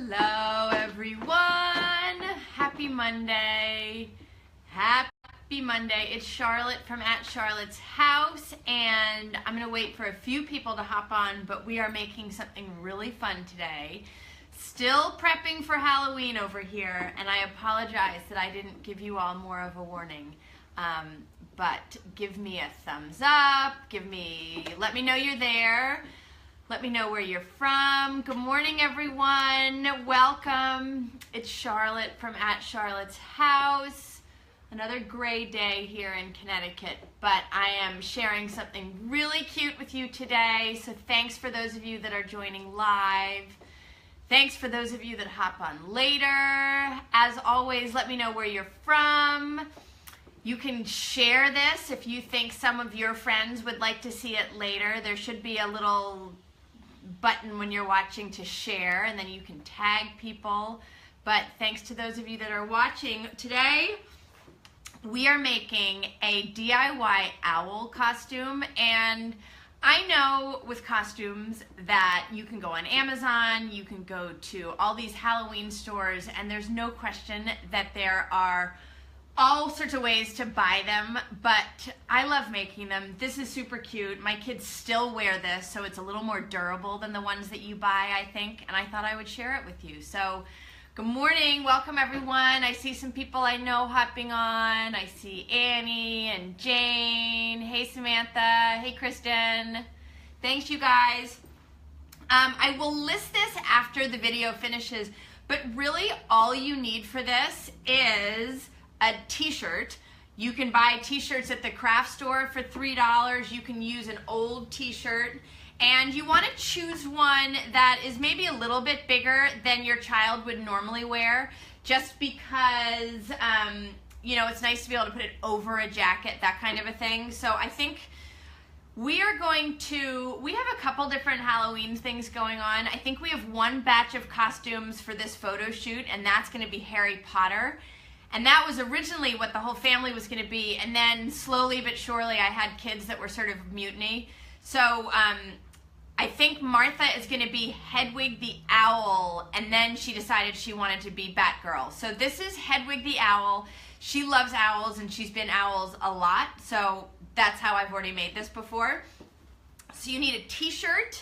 Hello everyone. Happy Monday. Happy Monday. It's Charlotte from At Charlotte's House, and I'm going to wait for a few people to hop on, but we are making something really fun today. Still prepping for Halloween over here, and I apologize that I didn't give you all more of a warning. But give me a thumbs up, let me know you're there. Let me know where you're from. Good morning, everyone. Welcome. It's Charlotte from At Charlotte's House. Another gray day here in Connecticut, but I am sharing something really cute with you today. So thanks for those of you that are joining live. Thanks for those of you that hop on later. As always, let me know where you're from. You can share this if you think some of your friends would like to see it later. There should be a little button when you're watching to share, and then you can tag people. But thanks to those of you that are watching today, we are making a DIY owl costume. And I know with costumes that you can go on Amazon, you can go to all these Halloween stores, and there's no question that there are all sorts of ways to buy them, but I love making them. This is super cute. My kids still wear this, so it's a little more durable than the ones that you buy, I think, and I thought I would share it with you. So, good morning. Welcome, everyone. I see some people I know hopping on. I see Annie and Jane. Hey, Samantha. Hey, Kristen. Thanks, you guys. I will list this after the video finishes, but really all you need for this is a t-shirt. You can buy t-shirts at the craft store for $3. You can use an old t-shirt, and you want to choose one that is maybe a little bit bigger than your child would normally wear, just because you know, it's nice to be able to put it over a jacket, that kind of a thing. So I think we have a couple different Halloween things going on. I think we have one batch of costumes for this photo shoot, and that's going to be Harry Potter. And that was originally what the whole family was going to be, and then slowly but surely I had kids that were sort of mutiny. So I think Martha is going to be Hedwig the Owl, and then she decided she wanted to be Batgirl. So this is Hedwig the Owl. She loves owls, and she's been owls a lot, so that's how I've already made this before. So you need a t-shirt,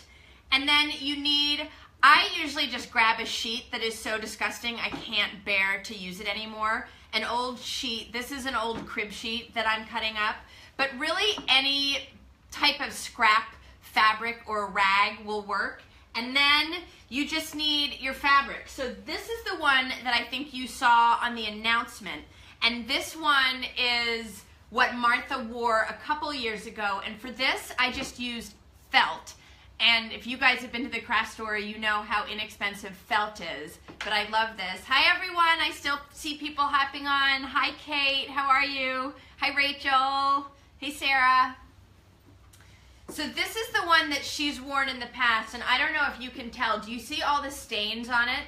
and then you need, I usually just grab a sheet that is so disgusting I can't bear to use it anymore. An old sheet. This is an old crib sheet that I'm cutting up, but really any type of scrap fabric or rag will work. And then you just need your fabric. So this is the one that I think you saw on the announcement, and this one is what Martha wore a couple years ago, and for this I just used felt. And if you guys have been to the craft store, you know how inexpensive felt is. But I love this. Hi, everyone. I still see people hopping on. Hi, Kate. How are you? Hi, Rachel. Hey, Sarah. So this is the one that she's worn in the past. And I don't know if you can tell. Do you see all the stains on it?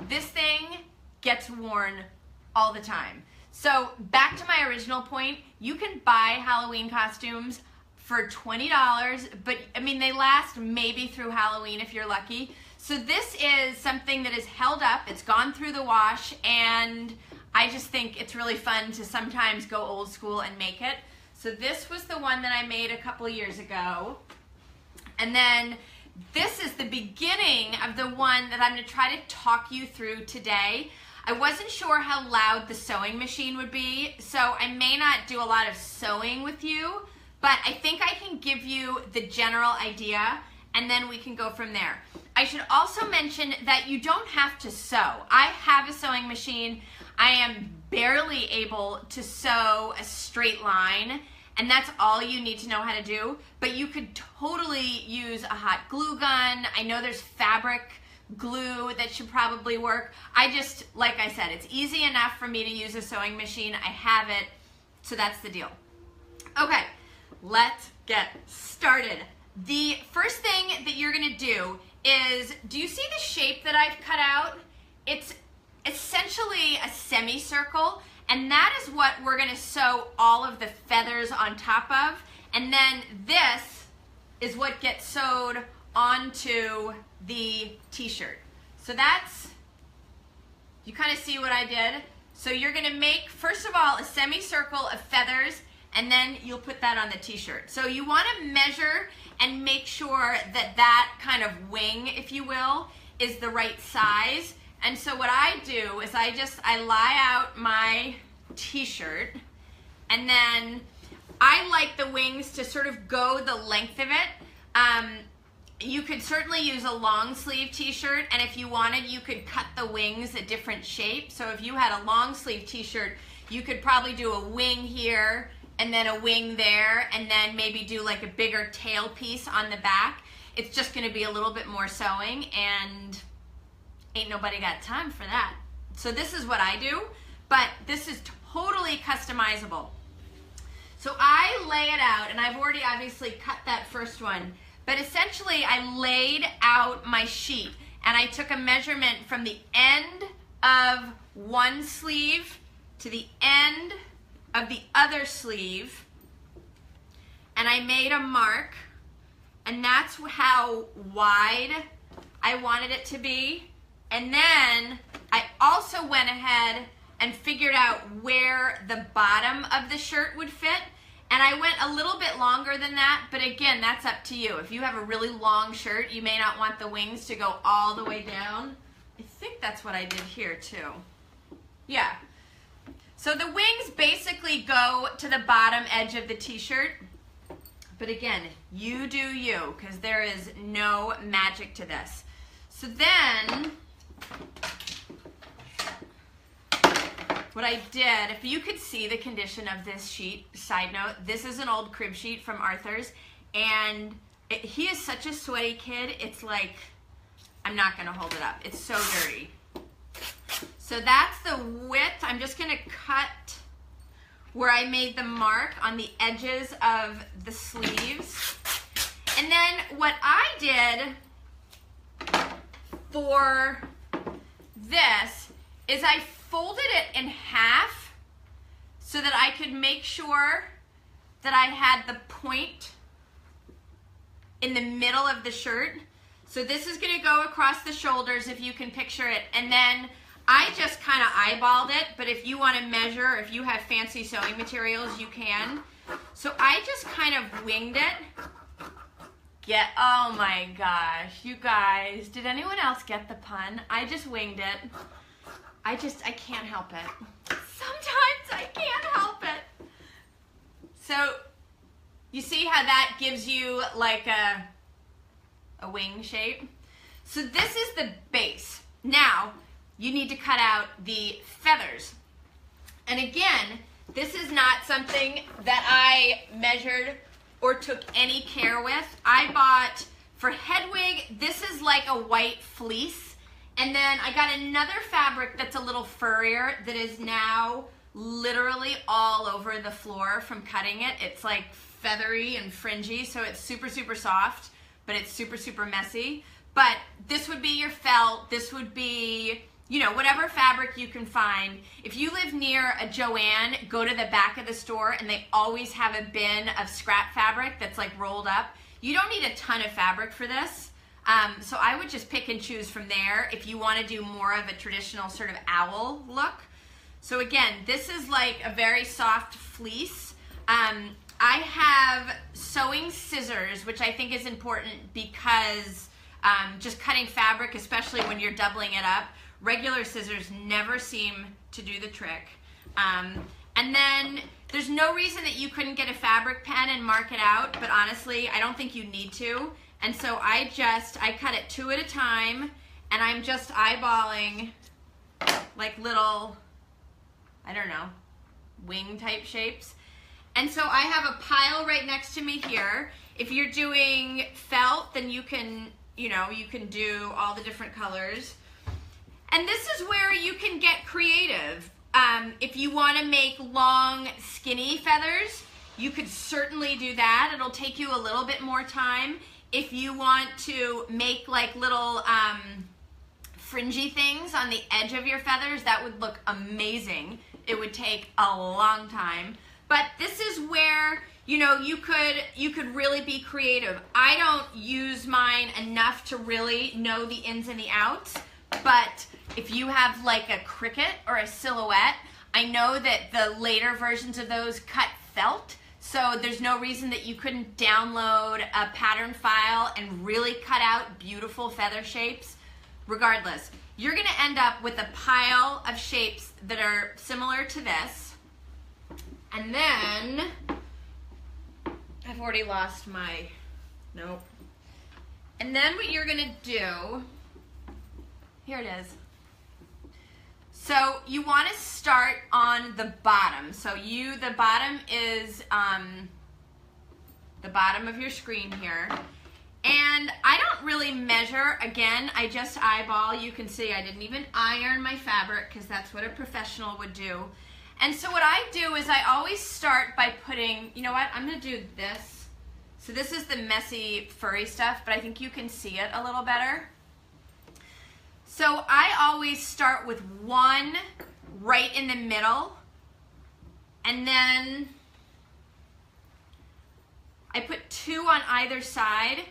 This thing gets worn all the time. So back to my original point, you can buy Halloween costumes for $20, but I mean, they last maybe through Halloween if you're lucky. So this is something that is held up, it's gone through the wash, and I just think it's really fun to sometimes go old school and make it. So this was the one that I made a couple years ago. And then this is the beginning of the one that I'm gonna try to talk you through today. I wasn't sure how loud the sewing machine would be, so I may not do a lot of sewing with you, but I think I can give you the general idea, and then we can go from there. I should also mention that you don't have to sew. I have a sewing machine. I am barely able to sew a straight line, and that's all you need to know how to do, but you could totally use a hot glue gun. I know there's fabric glue that should probably work. Like I said, it's easy enough for me to use a sewing machine. I have it, so that's the deal. Okay. Let's get started. The first thing that you're gonna do you see the shape that I've cut out? It's essentially a semicircle, and that is what we're gonna sew all of the feathers on top of, and then this is what gets sewed onto the t-shirt. So that's you kind of see what I did? So you're gonna make, first of all, a semicircle of feathers, and then you'll put that on the t-shirt. So you wanna measure and make sure that that kind of wing, if you will, is the right size. And so what I do is I lie out my t-shirt, and then I like the wings to sort of go the length of it. You could certainly use a long sleeve t-shirt, and if you wanted, you could cut the wings a different shape. So if you had a long sleeve t-shirt, you could probably do a wing here, and then a wing there, and then maybe do like a bigger tail piece on the back. It's just gonna be a little bit more sewing, and ain't nobody got time for that. So this is what I do, but this is totally customizable. So I lay it out, and I've already obviously cut that first one, but essentially I laid out my sheet, and I took a measurement from the end of one sleeve to the end of the other sleeve, and I made a mark, and that's how wide I wanted it to be. And then I also went ahead and figured out where the bottom of the shirt would fit, and I went a little bit longer than that, but again, that's up to you. If you have a really long shirt, you may not want the wings to go all the way down. I think that's what I did here too. Yeah. So the wings basically go to the bottom edge of the t-shirt, but again, you do you, because there is no magic to this. So then, what I did, if you could see the condition of this sheet, side note, this is an old crib sheet from Arthur's, and he is such a sweaty kid, it's like, I'm not gonna hold it up. It's so dirty. So that's the width. I'm just gonna cut where I made the mark on the edges of the sleeves. And then what I did for this is I folded it in half so that I could make sure that I had the point in the middle of the shirt. So this is gonna go across the shoulders if you can picture it, and then I just kind of eyeballed it, but if you want to measure, if you have fancy sewing materials, you can. So I just kind of winged it. Oh my gosh, you guys, did anyone else get the pun? I just winged it. I can't help it. Sometimes I can't help it. So you see how that gives you like a wing shape? So this is the base. Now, you need to cut out the feathers. And again, this is not something that I measured or took any care with. I bought, for Hedwig, this is like a white fleece. And then I got another fabric that's a little furrier that is now literally all over the floor from cutting it. It's like feathery and fringy, so it's super, super soft, but it's super, super messy. But this would be your felt, this would be, you know, whatever fabric you can find. If you live near a Joann, go to the back of the store and they always have a bin of scrap fabric that's like rolled up. You don't need a ton of fabric for this. So I would just pick and choose from there if you want to do more of a traditional sort of owl look. So again, this is like a very soft fleece. I have sewing scissors, which I think is important because just cutting fabric, especially when you're doubling it up, regular scissors never seem to do the trick. And then there's no reason that you couldn't get a fabric pen and mark it out, but honestly, I don't think you need to. And so I cut it 2 at a time, and I'm just eyeballing like little, I don't know, wing type shapes. And so I have a pile right next to me here. If you're doing felt, then you can, you know, you can do all the different colors. And this is where you can get creative. If you want to make long, skinny feathers, you could certainly do that. It'll take you a little bit more time. If you want to make like little fringy things on the edge of your feathers, that would look amazing. It would take a long time. But this is where, you know, you could really be creative. I don't use mine enough to really know the ins and the outs, but if you have like a Cricut or a Silhouette, I know that the later versions of those cut felt, so there's no reason that you couldn't download a pattern file and really cut out beautiful feather shapes. Regardless, you're gonna end up with a pile of shapes that are similar to this. And then, I've already lost my, nope. And then what you're gonna do, here it is. So you wanna start on the bottom. So the bottom is the bottom of your screen here. And I don't really measure, again, I just eyeball. You can see I didn't even iron my fabric because that's what a professional would do. And so what I do is I always start by putting, you know what, I'm gonna do this. So this is the messy furry stuff, but I think you can see it a little better. So I always start with one right in the middle, and then I put two on either side,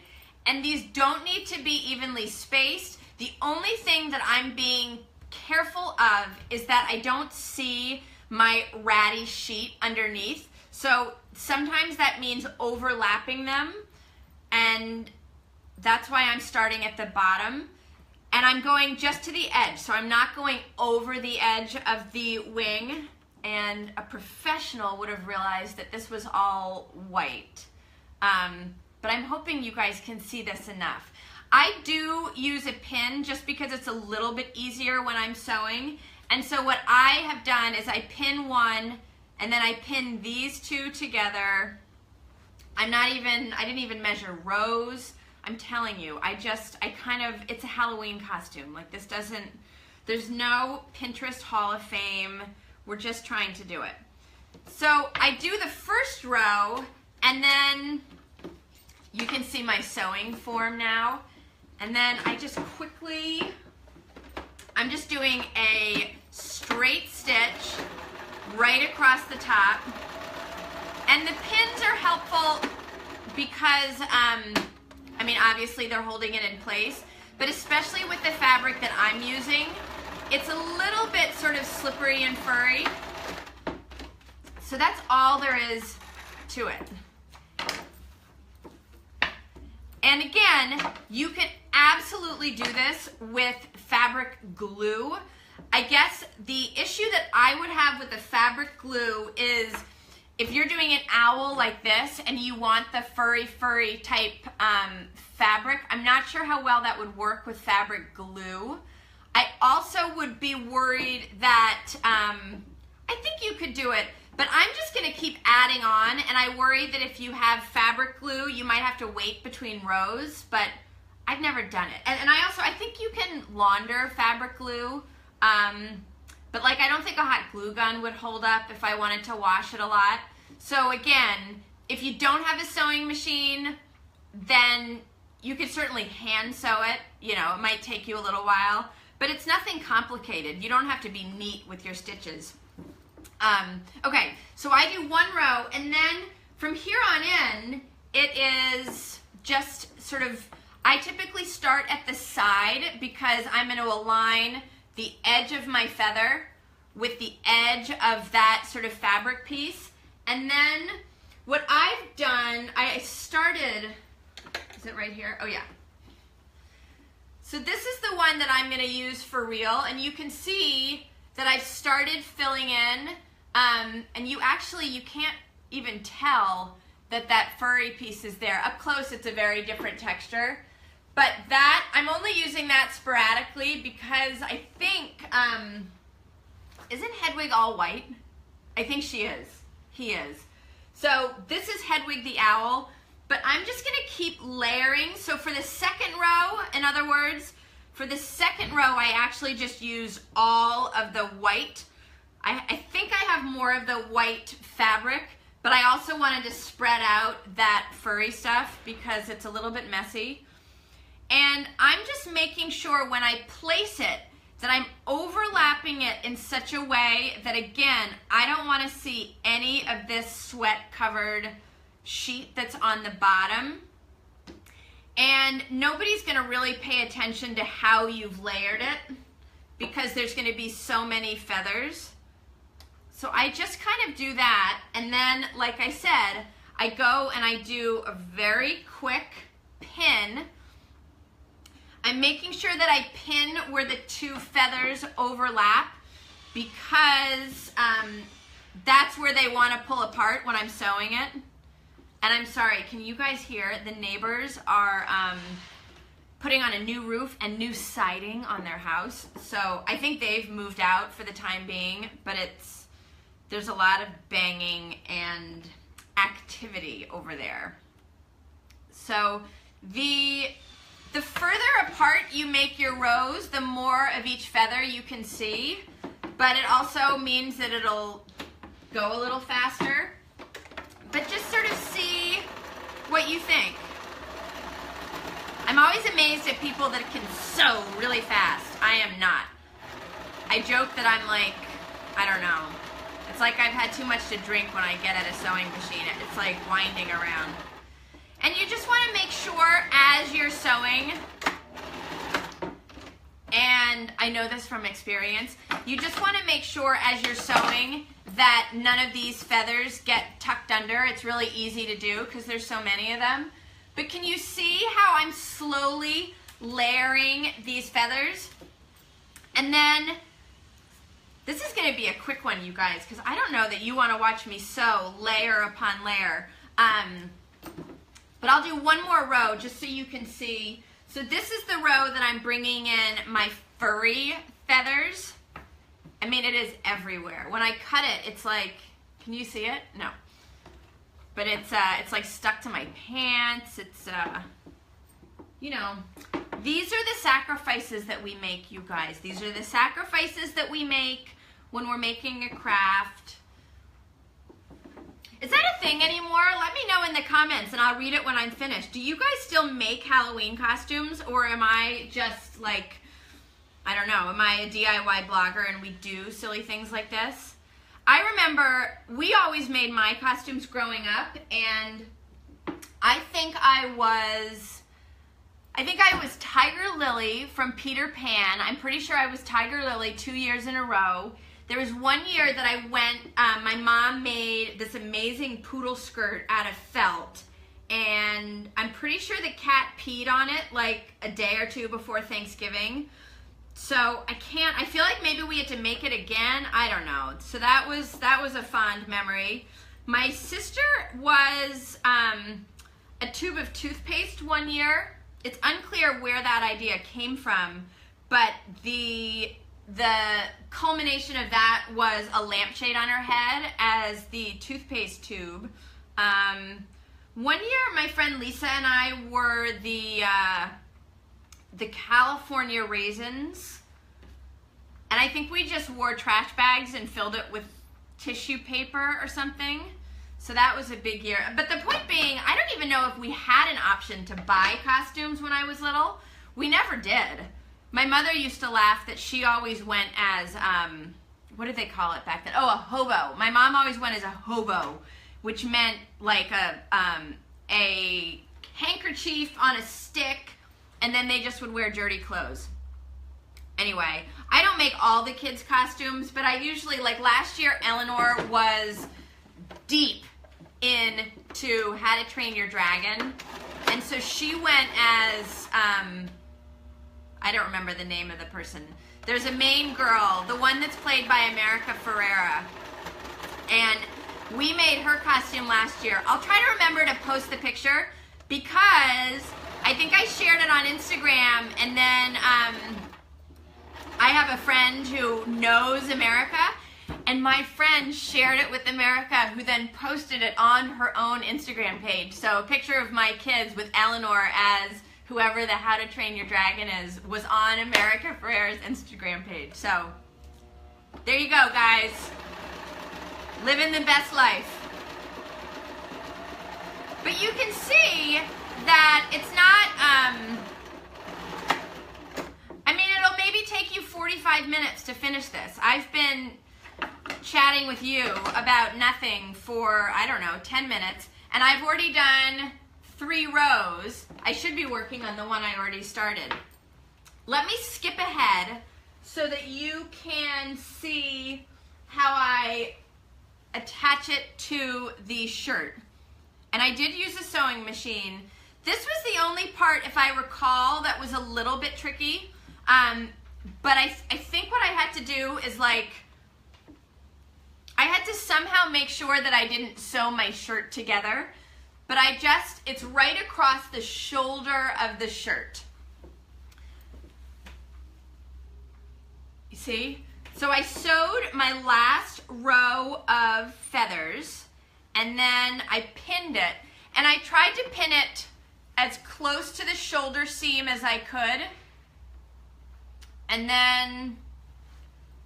and these don't need to be evenly spaced. The only thing that I'm being careful of is that I don't see my ratty sheet underneath. So sometimes that means overlapping them, and that's why I'm starting at the bottom. And I'm going just to the edge, so I'm not going over the edge of the wing. And a professional would have realized that this was all white. But I'm hoping you guys can see this enough. I do use a pin just because it's a little bit easier when I'm sewing. And so what I have done is I pin one, and then I pin these two together. I didn't even measure rows. I'm telling you, it's a Halloween costume. Like there's no Pinterest Hall of Fame. We're just trying to do it. So I do the first row, and then you can see my sewing form now. And then I just quickly, I'm just doing a straight stitch right across the top. And the pins are helpful because, obviously they're holding it in place, but especially with the fabric that I'm using, it's a little bit sort of slippery and furry. So that's all there is to it. And again, you can absolutely do this with fabric glue. I guess the issue that I would have with the fabric glue is if you're doing an owl like this and you want the furry type fabric, I'm not sure how well that would work with fabric glue. I also would be worried that, I think you could do it, but I'm just gonna keep adding on, and I worry that if you have fabric glue, you might have to wait between rows, but I've never done it. And I think you can launder fabric glue, but I don't think a hot glue gun would hold up if I wanted to wash it a lot. So again, if you don't have a sewing machine, then you could certainly hand sew it. You know, it might take you a little while, but it's nothing complicated. You don't have to be neat with your stitches. Okay, so I do one row, and then from here on in, it is just sort of, I typically start at the side because I'm going to align the edge of my feather with the edge of that sort of fabric piece. And then what I've done, I started, is it right here? Oh yeah. So this is the one that I'm going to use for real, and you can see that I've started filling in, and you can't even tell that furry piece is there. Up close, it's a very different texture. But that, I'm only using that sporadically because I think, isn't Hedwig all white? I think she is. He is. So this is Hedwig the owl, but I'm just gonna keep layering. So for the second row, in other words, for the second row, I actually just use all of the white. I think I have more of the white fabric, but I also wanted to spread out that furry stuff because it's a little bit messy. And I'm just making sure when I place it that I'm overlapping it in such a way that, again, I don't want to see any of this sweat-covered sheet that's on the bottom. And nobody's going to really pay attention to how you've layered it because there's going to be so many feathers. So I just kind of do that, and then, like I said, I go and I do a very quick pin. I'm making sure that I pin where the two feathers overlap, because that's where they want to pull apart when I'm sewing it. And I'm sorry, can you guys hear? The neighbors are putting on a new roof and new siding on their house. So I think they've moved out for the time being, but there's a lot of banging and activity over there. So the further apart you make your rows, the more of each feather you can see, but it also means that it'll go a little faster. But just sort of see what you think. I'm always amazed at people that can sew really fast. I am not. I joke that I'm like, I don't know. It's like I've had too much to drink when I get at a sewing machine. It's like winding around. And you just want to make sure as you're sewing, and I know this from experience, you just want to make sure as you're sewing that none of these feathers get tucked under. It's really easy to do because there's so many of them. But can you see how I'm slowly layering these feathers? And then, this is going to be a quick one, you guys, because I don't know that you want to watch me sew layer upon layer. But I'll do one more row just so you can see. So this is the row that I'm bringing in my furry feathers. I mean, it is everywhere. When I cut it, it's like, can you see it? No. But it's like stuck to my pants. It's, you know, these are the sacrifices that we make, you guys. These are the sacrifices that we make when we're making a craft. Is that a thing anymore? Let me know in the comments and I'll read it when I'm finished. Do you guys still make Halloween costumes, or am I just like, I don't know, am I a DIY blogger and we do silly things like this? I remember we always made my costumes growing up, and I think I was Tiger Lily from Peter Pan. I'm pretty sure I was Tiger Lily 2 years in a row. There was one year that I went, my mom made this amazing poodle skirt out of felt, and I'm pretty sure the cat peed on it like a day or two before Thanksgiving. So I feel like maybe we had to make it again. I don't know. So that was a fond memory. My sister was a tube of toothpaste one year. It's unclear where that idea came from, but the culmination of that was a lampshade on her head as the toothpaste tube. One year, my friend Lisa and I were the California raisins, and I think we just wore trash bags and filled it with tissue paper or something. So that was a big year. But the point being, I don't even know if we had an option to buy costumes when I was little. We never did. My mother used to laugh that she always went as, what did they call it back then? Oh, a hobo. My mom always went as a hobo, which meant like a handkerchief on a stick, and then they just would wear dirty clothes. Anyway, I don't make all the kids' costumes, but I usually, like last year, Eleanor was deep into How to Train Your Dragon, and so she went as, I don't remember the name of the person. There's a main girl, the one that's played by America Ferrera, and we made her costume last year. I'll try to remember to post the picture because I think I shared it on Instagram, and then I have a friend who knows America, and my friend shared it with America, who then posted it on her own Instagram page. So a picture of my kids with Eleanor as whoever the How to Train Your Dragon is was on America Ferrera's Instagram page. So there you go, guys. Living the best life. But you can see that it's not, I mean, it'll maybe take you 45 minutes to finish this. I've been chatting with you about nothing for, I don't know, 10 minutes, and I've already done 3 rows. I should be working on the one I already started. Let me skip ahead so that you can see how I attach it to the shirt. And I did use a sewing machine. This was the only part, if I recall, that was a little bit tricky. But I think what I had to do is like, I had to somehow make sure that I didn't sew my shirt together. But it's right across the shoulder of the shirt. You see? So I sewed my last row of feathers, and then I pinned it. And I tried to pin it as close to the shoulder seam as I could. And then,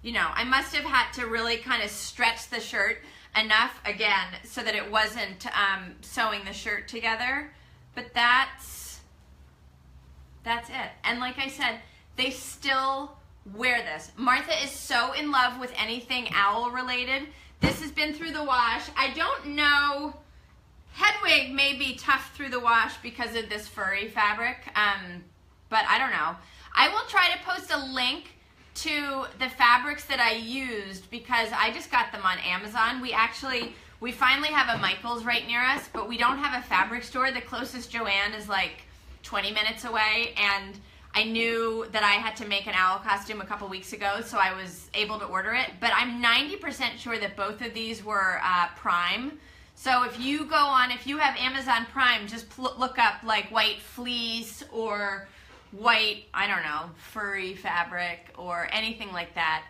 you know, I must have had to really kind of stretch the shirt enough, again, so that it wasn't sewing the shirt together. But that's it. And like I said, they still wear this. Martha is so in love with anything owl related. This has been through the wash. I don't know, Hedwig may be tough through the wash because of this furry fabric, but I don't know. I will try to post a link to the fabrics that I used because I just got them on Amazon. We finally have a Michael's right near us, but we don't have a fabric store. The closest Joann is like 20 minutes away, and I knew that I had to make an owl costume a couple weeks ago, so I was able to order it. But I'm 90% sure that both of these were Prime. So if you have Amazon Prime, just look up like white fleece or white, I don't know, furry fabric or anything like that.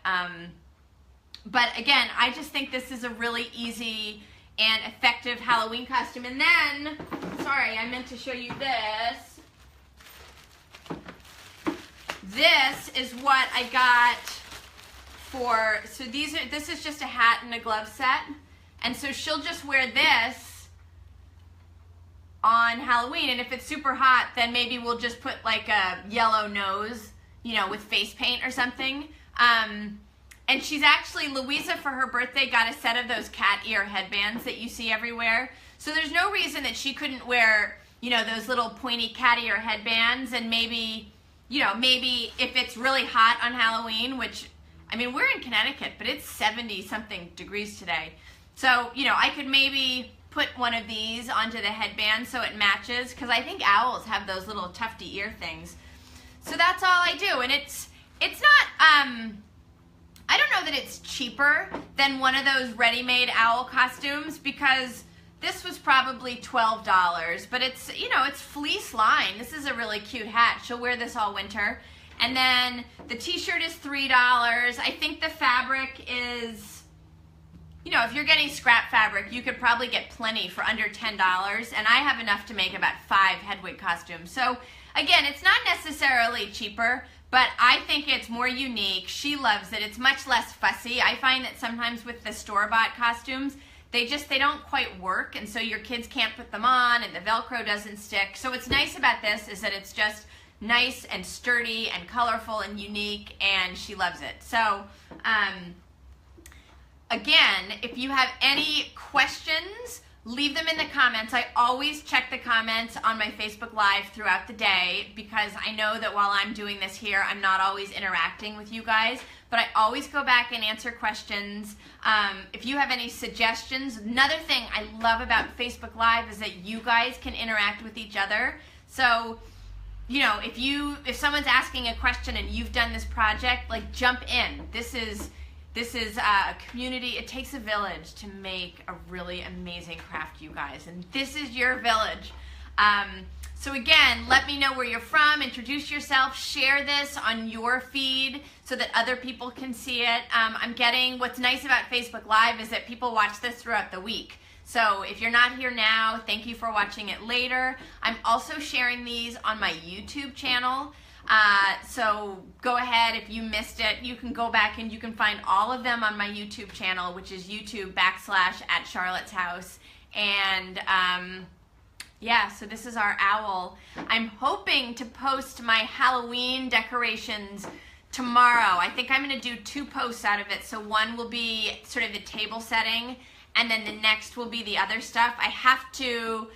But again, I just think this is a really easy and effective Halloween costume. And then, sorry, I meant to show you this. This is what I got for, so this is just a hat and a glove set. And so she'll just wear this on Halloween. And if it's super hot, then maybe we'll just put like a yellow nose, you know, with face paint or something. And she's actually, Louisa for her birthday got a set of those cat ear headbands that you see everywhere. So there's no reason that she couldn't wear, you know, those little pointy cat ear headbands. And maybe, you know, maybe if it's really hot on Halloween, which, I mean, we're in Connecticut, but it's 70 something degrees today. So, you know, I could maybe put one of these onto the headband so it matches, because I think owls have those little tufty ear things. So that's all I do. And it's not, I don't know that it's cheaper than one of those ready-made owl costumes, because this was probably $12, but it's, you know, it's fleece line. This is a really cute hat. She'll wear this all winter. And then the t-shirt is $3. I think the fabric is, you know, if you're getting scrap fabric, you could probably get plenty for under $10, and I have enough to make about 5 Hedwig costumes. So again, it's not necessarily cheaper, but I think it's more unique. She loves it. It's much less fussy. I find that sometimes with the store-bought costumes, they don't quite work, and so your kids can't put them on, and the Velcro doesn't stick. So what's nice about this is that it's just nice and sturdy and colorful and unique, and she loves it. So, again, if you have any questions, leave them in the comments. I always check the comments on my Facebook Live throughout the day, because I know that while I'm doing this here, I'm not always interacting with you guys, but I always go back and answer questions. If you have any suggestions, another thing I love about Facebook Live is that you guys can interact with each other. So, you know, if someone's asking a question and you've done this project, like, jump in. This is a community. It takes a village to make a really amazing craft, you guys, and this is your village. So again, let me know where you're from, introduce yourself, share this on your feed so that other people can see it. What's nice about Facebook Live is that people watch this throughout the week. So if you're not here now, thank you for watching it later. I'm also sharing these on my YouTube channel. So go ahead, if you missed it, you can go back and you can find all of them on my YouTube channel, which is YouTube.com/@Charlotte'sHouse. And yeah, so this is our owl. I'm hoping to post my Halloween decorations tomorrow. I think I'm going to do 2 posts out of it. So one will be sort of the table setting, and then the next will be the other stuff. I have to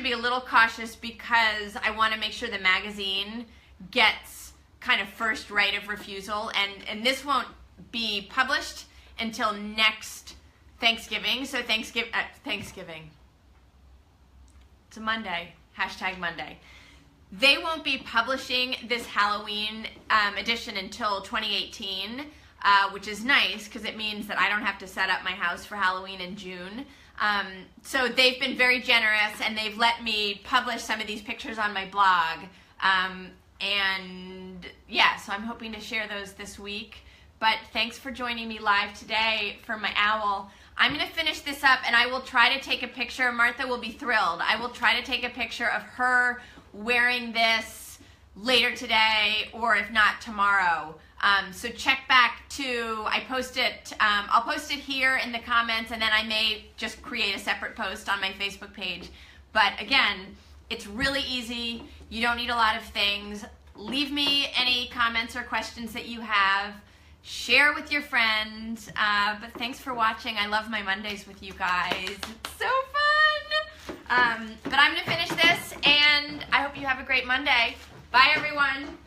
be a little cautious because I want to make sure the magazine gets kind of first right of refusal, and this won't be published until next Thanksgiving. So Thanksgiving. It's a Monday. # Monday. They won't be publishing this Halloween edition until 2018, which is nice because it means that I don't have to set up my house for Halloween in June. So they've been very generous, and they've let me publish some of these pictures on my blog. And yeah, so I'm hoping to share those this week. But thanks for joining me live today for my owl. I'm going to finish this up, and I will try to take a picture. Martha will be thrilled. I will try to take a picture of her wearing this later today, or if not, tomorrow. So check back to, I'll post it here in the comments, and then I may just create a separate post on my Facebook page. But again, it's really easy. You don't need a lot of things. Leave me any comments or questions that you have. Share with your friends. But thanks for watching. I love my Mondays with you guys. It's so fun. But I'm going to finish this, and I hope you have a great Monday. Bye, everyone.